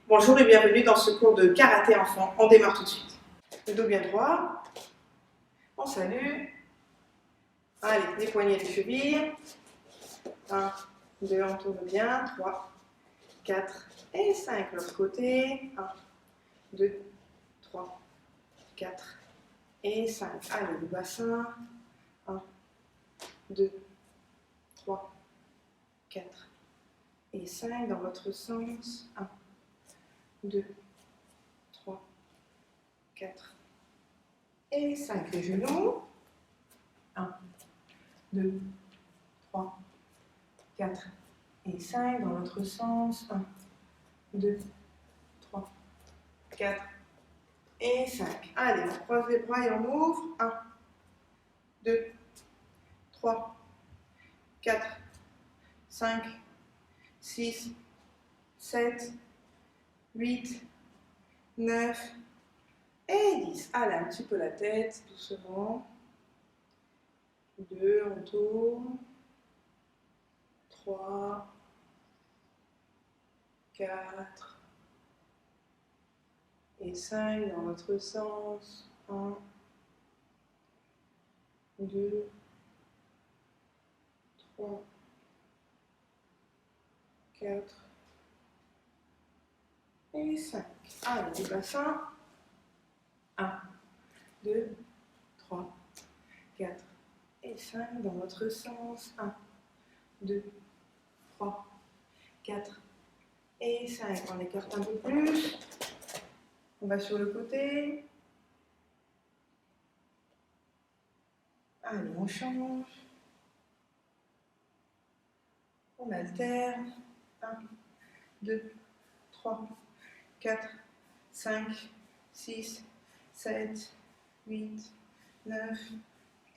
Bonjour et bienvenue dans ce cours de karaté enfant. On démarre tout de suite. Le dos bien droit. On salue. Allez, les poignets des chevilles. 1, 2, on tourne bien. 3, 4 et 5. L'autre côté. 1, 2, 3, 4 et 5. Allez, le bassin. 1, 2, 3, 4 et 5 dans votre sens. 1, 2, 3, 4 et 5. Les genoux. 1, 2, 3, 4 et 5 dans l'autre sens. 1, 2, 3, 4 et 5. Allez, on croise les bras et on ouvre. 1, 2, 3, 4, 5, 6, 7, 8, 9 et 10. Allez, un petit peu la tête, doucement. 2, on tourne. 3, 4 et 5 dans l'autre sens. 1, 2, 3, 4 et 5. Allez, le bassin. 1, 2, 3, 4 et 5 dans l'autre sens. 1, 2, 3, 4 et 5. On écarte un peu plus. On va sur le côté. Allez, on change. On alterne. 1, 2, 3, 4, 5, 6, 7, 8, 9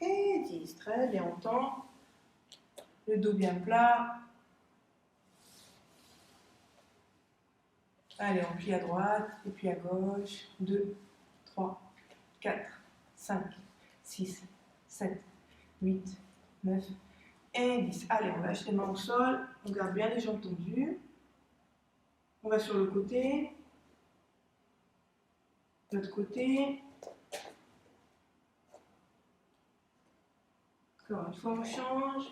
et 10. Très bien, on tend. Le dos bien plat. Allez, on plie à droite et puis à gauche. 2, 3, 4, 5, 6, 7, 8, 9 et 10. Allez, on lâche les mains au sol. On garde bien les jambes tendues. On va sur le côté. L'autre côté. Encore une fois, on change.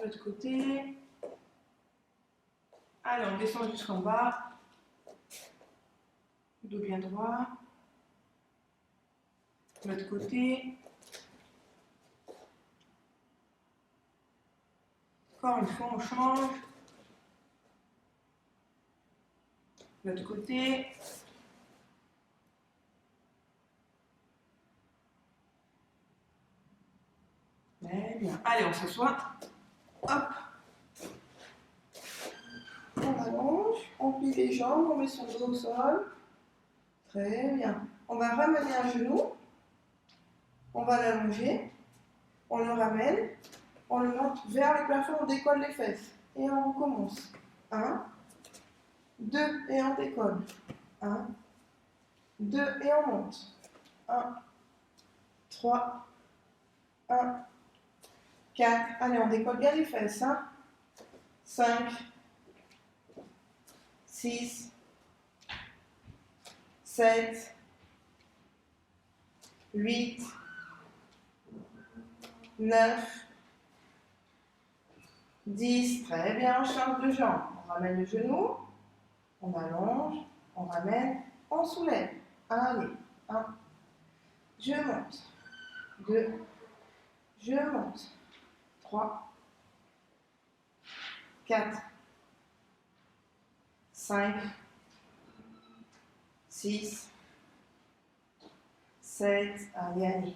L'autre côté. Allez, on descend jusqu'en bas. Dos bien droit. L'autre côté. Encore une fois, on change. L'autre côté. Très bien. Allez, on s'assoit. Hop. On allonge. On plie les jambes. On met son dos au sol. Très bien. On va ramener un genou. On va l'allonger. On le ramène. On le monte vers le plafond. On décolle les fesses. Et on recommence. 1, 2 et on décolle. 1, 2 et on monte. 1, 3, 1, 4. Allez, on décolle bien les fesses. 5, 6, 7, 8, 9, 10. Très bien, on change de jambe. On ramène le genou. On allonge. On ramène. On soulève. Allez. 1. Je monte. 2. Je monte. 3. 4. 5. 6. 7. Allez, allez.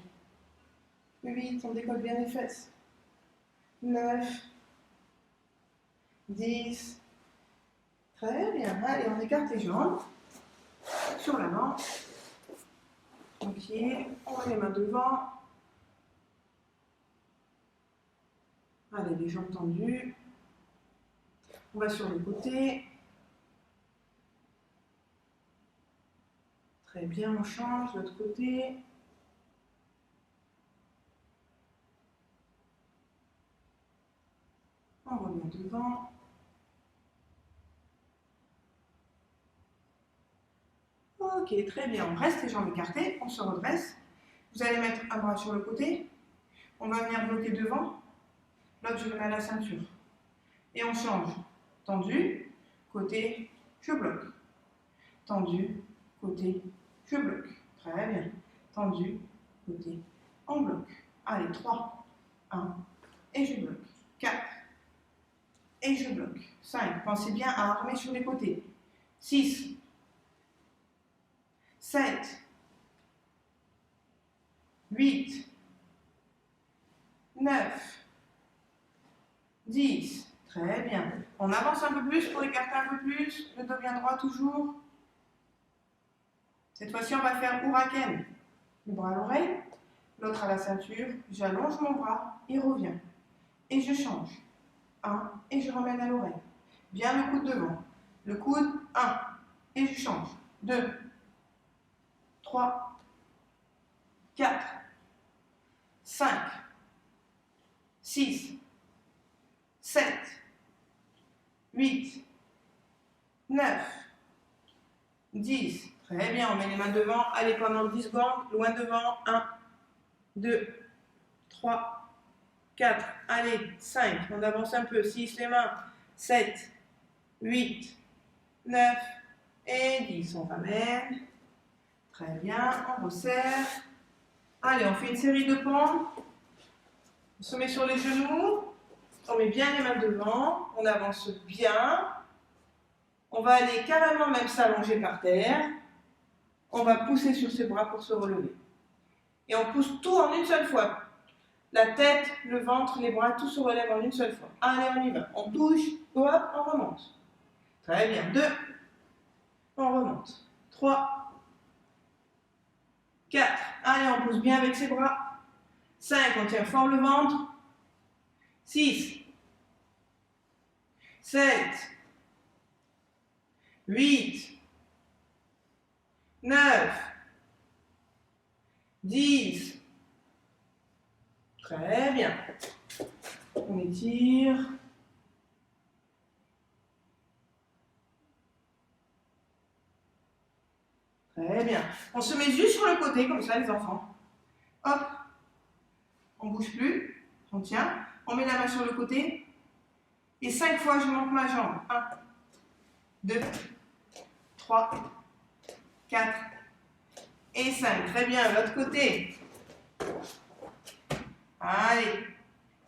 8. On décolle bien les fesses. 9. 10. Très bien. Allez, on écarte les jambes. Sur l'avant. Ok. On met les mains devant. Allez, les jambes tendues. On va sur le côté. Très bien, on change. L'autre côté. On revient devant. Ok, très bien. On reste les jambes écartées, on se redresse. Vous allez mettre un bras sur le côté. On va venir bloquer devant. L'autre, je le mets à la ceinture. Et on change. Tendu, côté, je bloque. Tendu, côté, je bloque. Très bien. Tendu, côté, on bloque. Allez, 3, 1, et je bloque. 4, et je bloque. 5, pensez bien à armer sur les côtés. 6, 7, 8, 9, 10. Très bien. On avance un peu plus pour écarter un peu plus. Le dos bien droit toujours. Cette fois-ci, on va faire Uraken. Le bras à l'oreille, l'autre à la ceinture. J'allonge mon bras, il revient. Et je change. 1, et je ramène à l'oreille. Bien le coude devant. Le coude, 1, et je change. 2, 3, 4, 5, 6, 7, 8, 9, 10. Très bien, on met les mains devant. Allez, pendant 10 secondes, loin devant. 1, 2, 3, 4, allez, 5. On avance un peu. 6, les mains. 7, 8, 9 et 10. On ramène. Très bien, on resserre. Allez, on fait une série de pompes. On se met sur les genoux. On met bien les mains devant. On avance bien. On va aller carrément même s'allonger par terre. On va pousser sur ses bras pour se relever. Et on pousse tout en une seule fois. La tête, le ventre, les bras, tout se relève en une seule fois. Allez, on y va. On touche, hop, on remonte. Très bien. 2, on remonte. 3, 4, allez, on pousse bien avec ses bras. 5, on tient fort le ventre. 6, 7, 8, 9, 10. Très bien. On étire. Très bien. On se met juste sur le côté, comme ça, les enfants. Hop. On ne bouge plus. On tient. On met la main sur le côté. Et 5 fois, je monte ma jambe. 1, 2, 3, 4 et 5. Très bien. L'autre côté. Allez.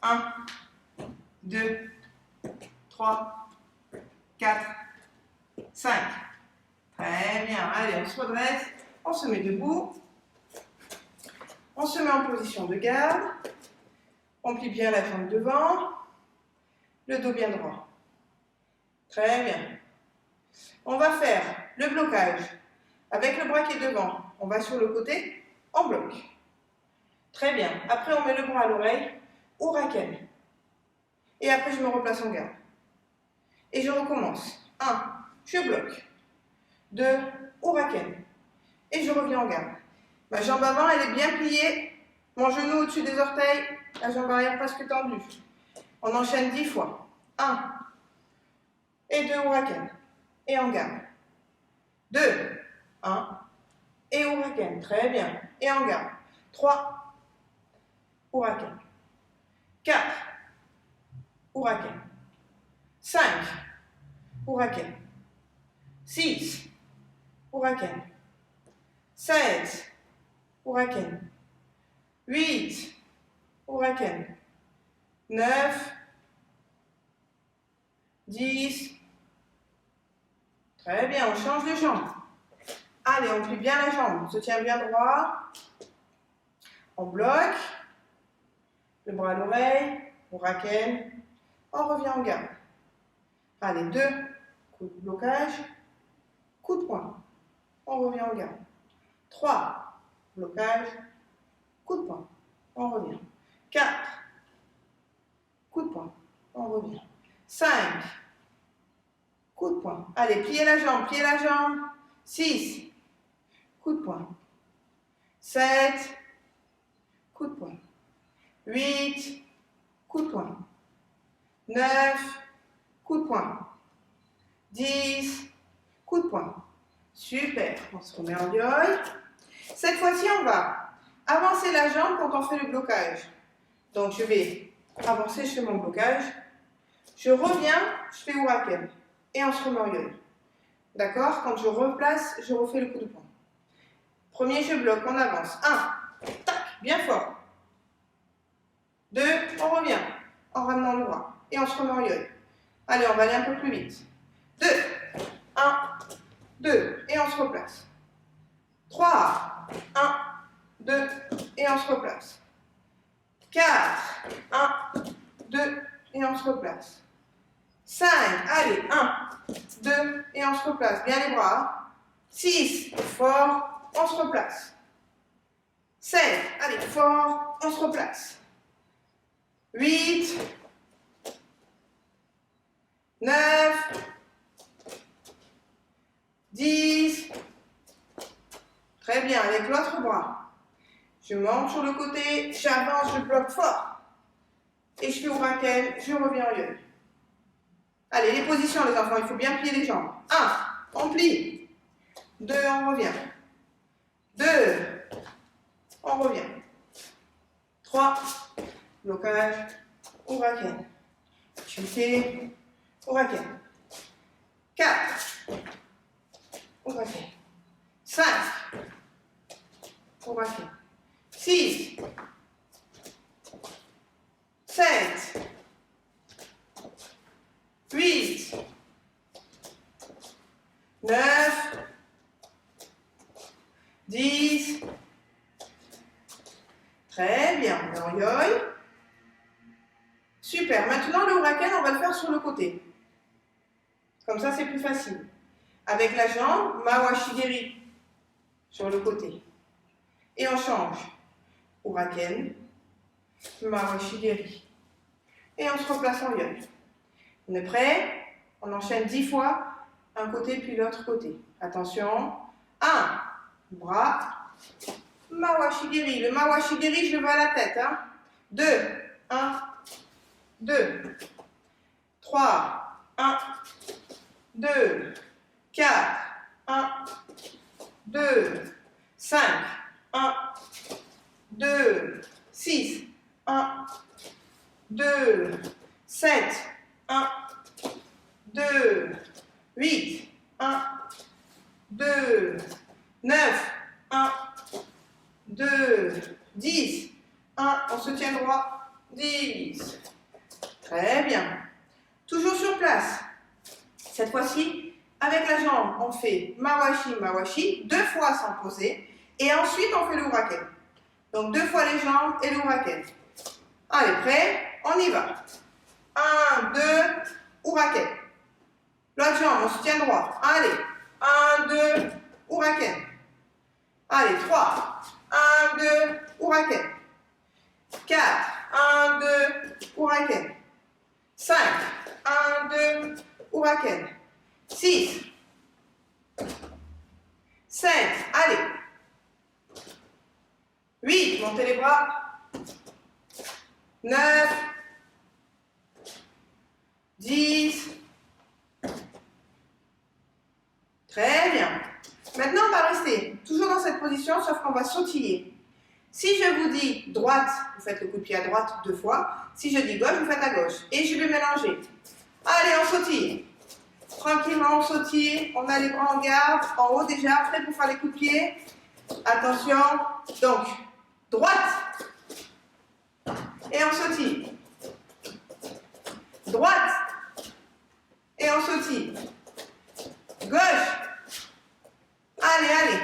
1, 2, 3, 4, 5. Très bien. Allez, on se redresse. On se met debout. On se met en position de garde. On plie bien la jambe devant. Le dos bien droit. Très bien. On va faire le blocage. Avec le bras qui est devant, on va sur le côté, on bloque. Très bien. Après, on met le bras à l'oreille, Uraken. Et après, je me replace en garde. Et je recommence. 1, je bloque. 2, Uraken. Et je reviens en garde. Ma jambe avant, elle est bien pliée. Mon genou au-dessus des orteils. La jambe arrière presque tendue. On enchaîne 10 fois. 1 et 2, Uraken. Et en garde. 2, 1 et Uraken. Très bien. Et en garde. 3, Uraken. 4, Uraken. 5, Uraken. 6, Uraken. 7, Uraken. 8, Uraken. 9, 10. Très bien, on change de jambe. Allez, on plie bien la jambe, on se tient bien droit. On bloque. Le bras à l'oreille, Uraken. On revient en garde. Allez, 2, coup de blocage, coup de poing. On revient en garde. 3, blocage, coup de poing. On revient. 4, coup de poing. On revient. 5, coup de poing. Allez, pliez la jambe, pliez la jambe. 6, coup de poing. 7, coup de poing. 8, coup de poing. 9, coup de poing. 10, coup de poing. Super. On se remet en yo-yo. Cette fois-ci, on va avancer la jambe quand on fait le blocage. Donc, je vais avancer, je fais mon blocage. Je reviens, je fais huracan. Et on se remet en yo-yo. D'accord? Quand je replace, je refais le coup de poing. Premier, je bloque, on avance. 1, tac, bien fort. 2, on revient en ramenant le bras. Et on se remet en yo-yo. Allez, on va aller un peu plus vite. 2, 1, 2, et on se replace. 3, 1, 2, et on se replace. 4, 1, 2, et on se replace. 5, allez, 1, 2, et on se replace. Bien les bras. 6, fort, on se replace. 7, allez, fort, on se replace. 8, 9, 10. Très bien, avec l'autre bras. Je monte sur le côté, j'avance, je bloque fort. Et je fais huracan, je reviens en yo-yo. Allez, les positions les enfants, il faut bien plier les jambes. 1, on plie. 2, on revient. 2, on revient. 3, blocage, huracan. Chuter, huracan. 4, huracan. 5, huracan. 6, 7, 8, 9, 10. Très bien, on est en yo-yo. Super, maintenant le huracan, on va le faire sur le côté. Comme ça, c'est plus facile. Avec la jambe, mawashigiri sur le côté. Et on change. Huracan, mawashigiri. Et on se replace en yo-yo. On est prêt? On enchaîne 10 fois, un côté puis l'autre côté. Attention. 1, bras, mawashigiri. Le mawashigiri, je le veux à la tête. 2, 1, 2, 3, 1, 2, 4, 1, 2, 5, 1, 2, 6, 1, 2, 7, 1, 2, 8, 1, 2, 9, 1, 2, 10, 1, on se tient droit, 10. Très bien. Toujours sur place. Cette fois-ci, avec la jambe, on fait mawashi, mawashi, 2 fois sans poser, et ensuite on fait le huracan. Donc 2 fois les jambes et le huracan. Allez, prêt? On y va. 1, 2, huracan. L'autre jambe, on se tient droit. Allez, 1, 2, huracan. Allez, 3, 1, 2, huracan. 4, 1, 2, huracan. 5, 1, 2, huracan. 6, 7, allez. 8, montez les bras. 9, 10. Très bien. Maintenant, on va rester toujours dans cette position, sauf qu'on va sautiller. Si je vous dis droite, vous faites le coup de pied à droite 2 fois. Si je dis gauche, vous faites à gauche. Et je vais mélanger. Allez, on sautille. Tranquillement, on sautille. On a les bras en garde. En haut déjà, prêt pour faire les coups de pied. Attention. Donc, droite. Et on sautille. Droite. Et on sautille. Gauche. Allez, allez.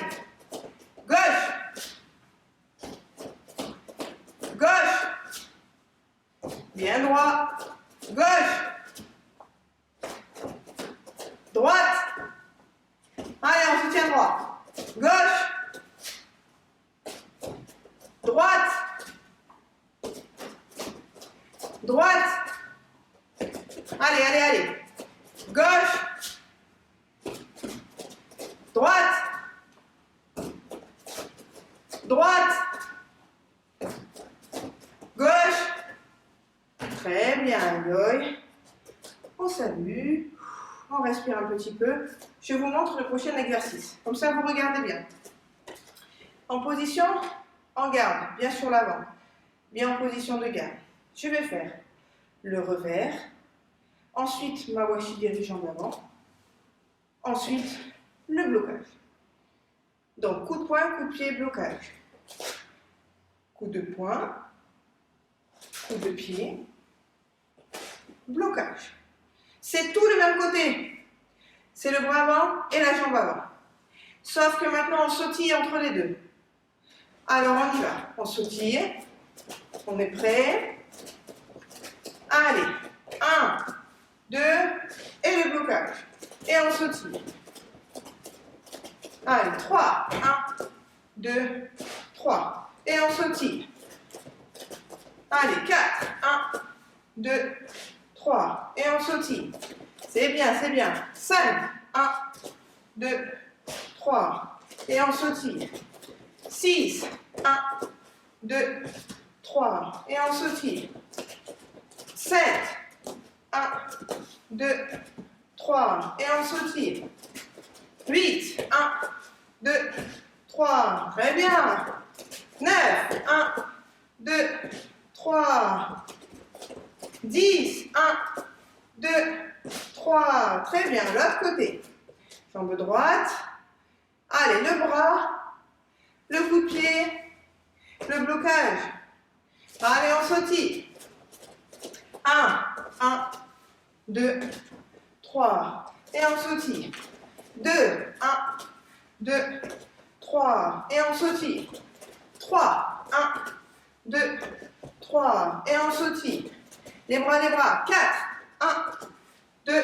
Gauche. Gauche. Bien droit. Gauche. Droite. Allez, on se tient droit. Gauche. Droite. Droite. Allez, allez, allez. Gauche. Droite. Droite. Gauche. Très bien, Yoy. On salue. On respire un petit peu. Je vous montre le prochain exercice. Comme ça, vous regardez bien. En position, en garde, bien sur l'avant. Bien en position de garde. Je vais faire le revers. Ensuite, ma washi dirige en avant. Ensuite, le blocage. Donc, coup de poing, coup de pied, blocage. Coup de poing, coup de pied, blocage. C'est tout le même côté. C'est le bras avant et la jambe avant. Sauf que maintenant, on sautille entre les deux. Alors, on y va. On sautille. On est prêt. Allez. 1, 2, et le blocage. Et on sautille. Allez, 3. 1, 2, 3. Et on sautille. Allez, 4. 1, 2, 3. Et on sautille. C'est bien, c'est bien. 5. 1, 2, 3. Et on sautille. 6. 1, 2, 3. Et on sautille. 7. 1, 2, 3. Et on sautille. 8. 1, 2, 3. Très bien. 9. 1, 2, 3. 10. 1, 2, 3. Très bien. L'autre côté. Jambe droite. Allez, le bras. Le coup de pied. Le blocage. Allez, on sautille. 1, 2, 3. Et on sautille. 2, 1, 2, 3. Et on sautille. 3, 1, 2, 3. Et on sautille. Les bras, 4, 1, 2,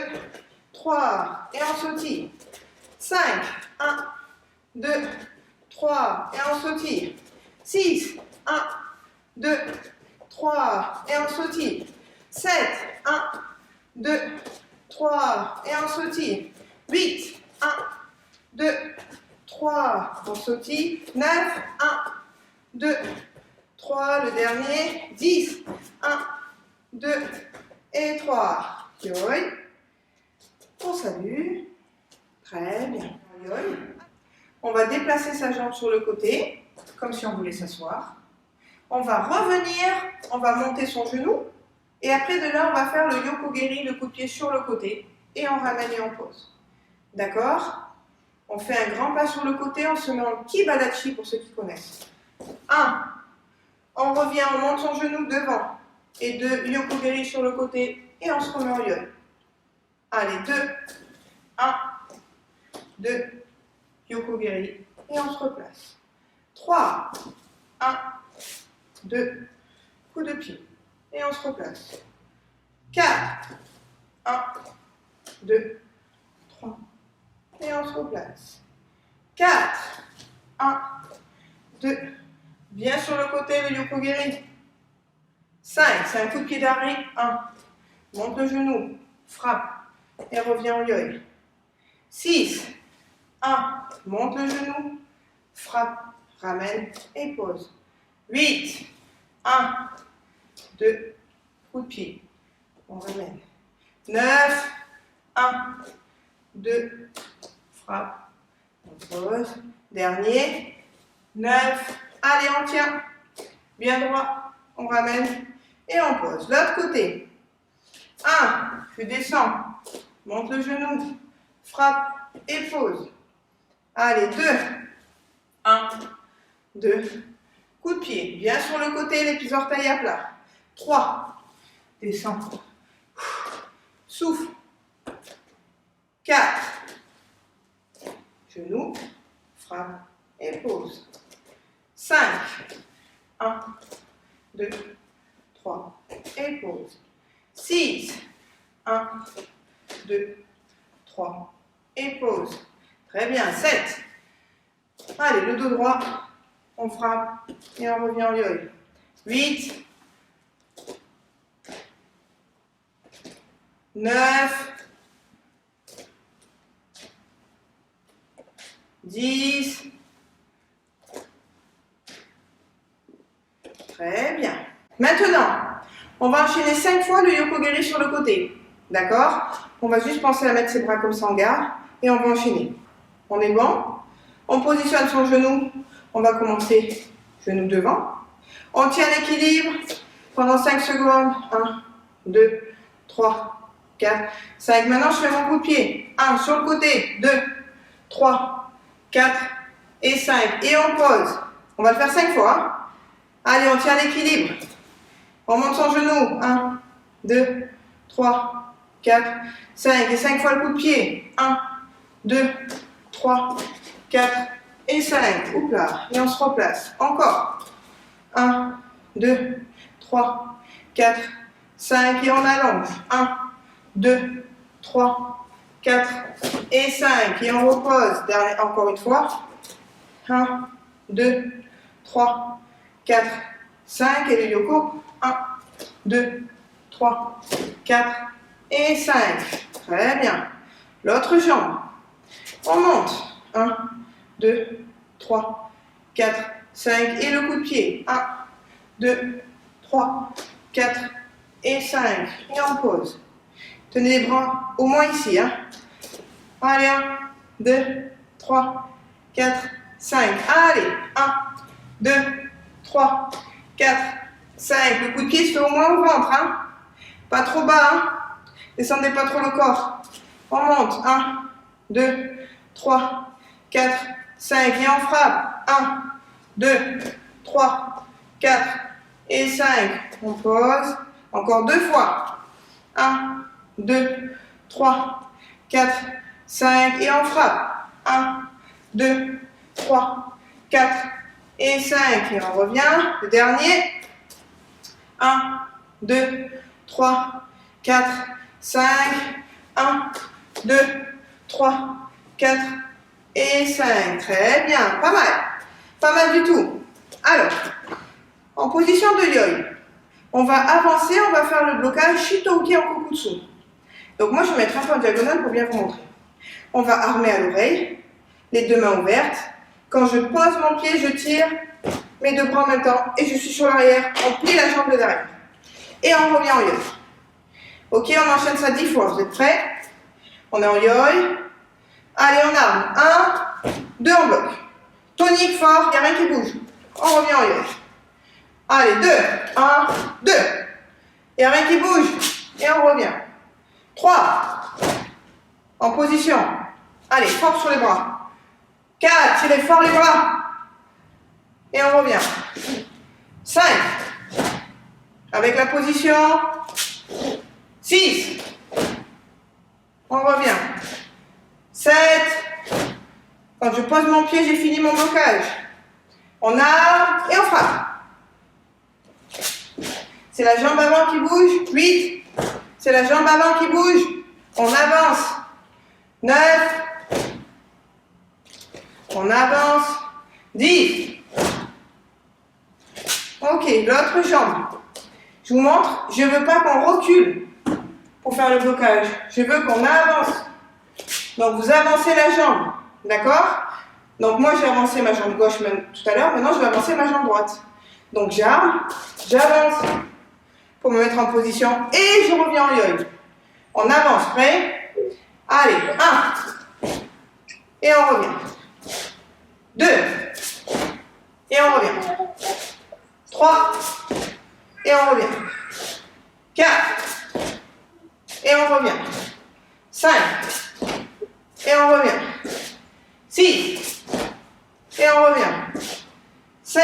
3. Et on sautille. 5, 1, 2, 3. Et on sautille. 6, 1, 2, 3. Et on sautille. 7, 1, 2, 3. Et on sautille. 8, 1, 2, 3. On sautille. 9, 1, 2, 3. Le dernier. 10, 1, 2 et 3. Yoï. On salue. Très bien. Yoï. On va déplacer sa jambe sur le côté, comme si on voulait s'asseoir. On va revenir, on va monter son genou. Et après de là, on va faire le yokogeri, le coup de pied sur le côté. Et on ramène et on pose. D'accord? On fait un grand pas sur le côté, on se met en kibadachi pour ceux qui connaissent. 1. On revient, on monte son genou devant. Et 2, yokogeri sur le côté. Et on se remet en yoi. Allez, 2. 1, 2, yokogeri. Et on se replace. 3. 1, 2, coup de pied. Et on se replace. 4. 1, 2, 3. Et on se replace. 4. 1, 2. Bien sur le côté, le yokogeri. 5. C'est un coup de pied d'arrêt. 1. Monte le genou. Frappe. Et revient en yoi. 6. 1. Monte le genou. Frappe. Ramène et pose. 8. 1. 2. Coup de pied. On ramène. 9. 1. 2. Frappe. On pose. Dernier. 9. Allez, on tient. Bien droit. On ramène. Et on pose. L'autre côté. 1. Tu descends. Monte le genou. Frappe. Et pose. Allez, 2. 1. 2. Coup de pied. Bien sur le côté, les petits orteils à plat. 3. Descends. Souffle. 4. Genou. Frappe. Et pose. 5. 1. 2. 3. Et pose. 6. 1. 2. 3. Et pose. Très bien. 7. Allez, le dos droit. On frappe. Et on revient en yoi. 8. 9. 10. Très bien. Maintenant, on va enchaîner 5 fois le yokogeri sur le côté. D'accord? On va juste penser à mettre ses bras comme ça en garde et on va enchaîner. On est bon? On positionne son genou. On va commencer genou devant. On tient l'équilibre pendant 5 secondes. 1, 2, 3, 4, 5. Maintenant, je fais mon coup de pied. 1 sur le côté. 2, 3, 4 et 5. Et on pose. On va le faire 5 fois. Hein? Allez, on tient l'équilibre. On monte son genou. 1, 2, 3, 4, 5. Et 5 fois le coup de pied. 1, 2, 3, 4 et 5. Oups là. Et on se replace. Encore. 1, 2, 3, 4, 5. Et on allonge. 1, 2, 3, 4 et 5. Et on repose. Encore une fois. 1, 2, 3, 4, 5. Et le yoko. 1, 2, 3, 4 et 5. Très bien. L'autre jambe. On monte. 1, 2, 3, 4, 5. Et le coup de pied. 1, 2, 3, 4 et 5. Et on pose. Tenez les bras au moins ici. Hein. Allez, 1, 2, 3, 4, 5. Allez, 1, 2, 3, 4, 5. Le coup de pied se fait au moins au ventre. Hein. Pas trop bas. Hein. Descendez pas trop le corps. On monte. 1, 2, 3, 4, 5. Et on frappe. 1, 2, 3, 4 et 5. On pose. Encore 2 fois. 1, 2, 3, 4, 5. Et on frappe. 1, 2, 3, 4 et 5. Et on revient. Le dernier. 1, 2, 3, 4, 5. 1, 2, 3, 4 et 5. Très bien. Pas mal. Pas mal du tout. Alors, en position de yoi, on va avancer, on va faire le blocage Shito-uke en Kokutsu. Donc moi, je vais mettre un peu en diagonale pour bien vous montrer. On va armer à l'oreille, les deux mains ouvertes. Quand je pose mon pied, je tire mes deux bras en même temps et je suis sur l'arrière. On plie la jambe de derrière. Et on revient en yoi. Ok, on enchaîne ça 10 fois. Vous êtes prêts? On est en yoi. Allez, on arme. 1, 2, on bloque. Tonique fort, il n'y a rien qui bouge. On revient en yoi. Allez, 2, 1, 2. Il n'y a rien qui bouge. Et on revient. 3. En position. Allez, fort sur les bras. 4. Tirez fort les bras. Et on revient. 5. Avec la position. 6. On revient. 7. Quand je pose mon pied, j'ai fini mon blocage. On arme et on frappe. C'est la jambe avant qui bouge. 8. C'est la jambe avant qui bouge. On avance. 9. On avance. 10. Ok, l'autre jambe. Je vous montre, je ne veux pas qu'on recule pour faire le blocage. Je veux qu'on avance. Donc vous avancez la jambe. D'accord? Donc moi j'ai avancé ma jambe gauche même tout à l'heure. Maintenant je vais avancer ma jambe droite. Donc j'arme, j'avance pour me mettre en position et je reviens en yoi. On avance, prêt? Allez, 1. Et on revient. 2. Et on revient. 3. Et on revient. 4. Et on revient. 5. Et on revient. 6. Et on revient. 7.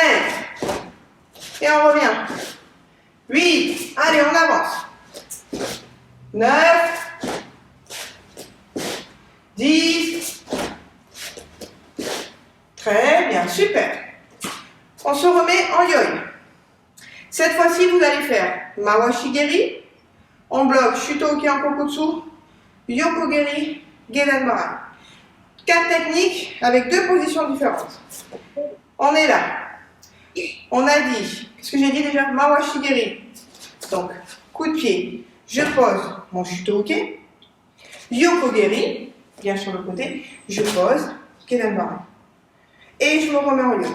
Et on revient. 8. Allez, on avance. 9. 10. Très bien, super. On se remet en yoi. Cette fois-ci, vous allez faire Mawashigeri. On bloque Shuto-uke en Kokutsu, Yoko-geri, Gedan-barai. 4 techniques avec 2 positions différentes. On est là. On a dit, qu'est-ce que j'ai dit déjà? Mawashigeri. Donc, coup de pied. Je pose mon Shuto-uke. Yoko-geri, bien sur le côté. Je pose Gedan-barai. Et je me remets en yoi.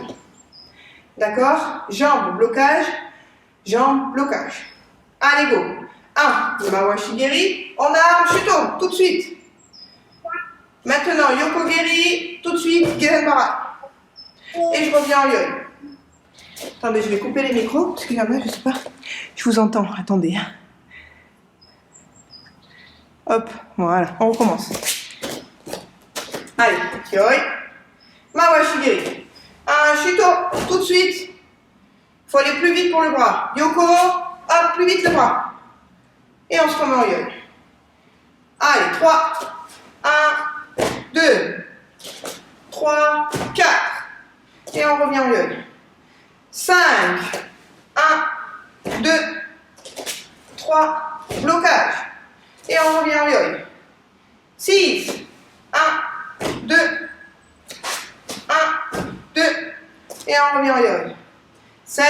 D'accord? Jambes, blocage. Jambes, blocage. Allez, go. 1. Mawa Shigeri. En arme, Shuto, tout de suite. Maintenant, Yoko-geri, tout de suite, Gedenbarai. Et je reviens en Yoi. Attendez, je vais couper les micros, parce qu'il y en a, je sais pas. Je vous entends, attendez. Hop, voilà, on recommence. Allez, Yoi. Mawa Shigeri. Un Shuto, tout de suite. Il faut aller plus vite pour le bras. Yoko, hop, plus vite le bras. Et on se remet en Yoi. Allez, 3, 1, 2, 3, 4. Et on revient en Yoi. 5, 1, 2, 3, blocage. Et on revient en Yoi. 6, 1, 2, 1, 2. Et on revient en Yoi. 7.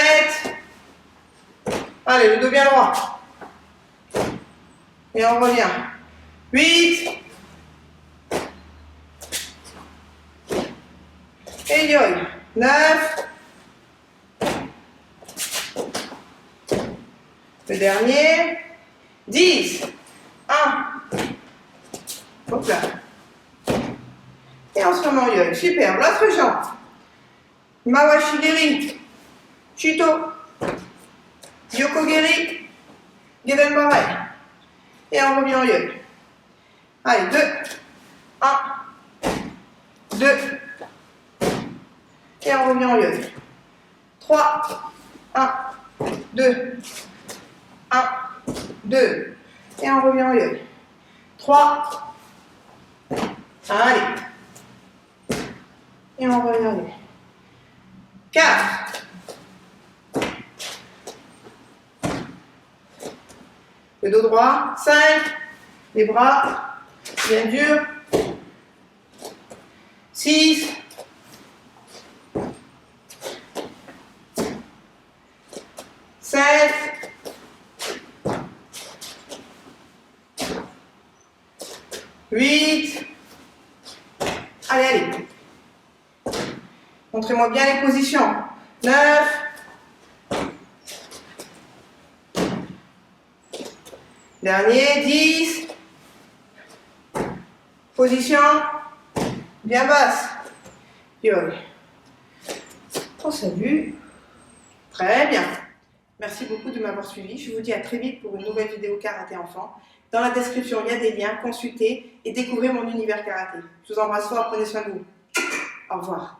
Allez, le dos bien droit. Et on revient. 8. Et Yoi. 9. Le dernier. 10. 1. Hop là. Et on se remet en Yoi. Super. L'autre jambe. Mawa Shigeri. Shuto. Yoko-geri. Gedenbarai. Et on revient en Yoi. Allez, 2. 1. 2. Et on revient en Yoi. 3. 1. 2. 1. 2. Et on revient en Yoi. 3. Allez. Et on revient en Yoi. 4. Le dos droit. 5. Les bras bien durs. 6. 7. 8. Allez, allez. Montrez-moi bien les positions. 9. Dernier, 10. Position bien basse. Yoi. On salue. Très bien. Merci beaucoup de m'avoir suivi. Je vous dis à très vite pour une nouvelle vidéo karaté enfant. Dans la description, il y a des liens. Consultez et découvrez mon univers karaté. Je vous embrasse fort. Prenez soin de vous. Au revoir.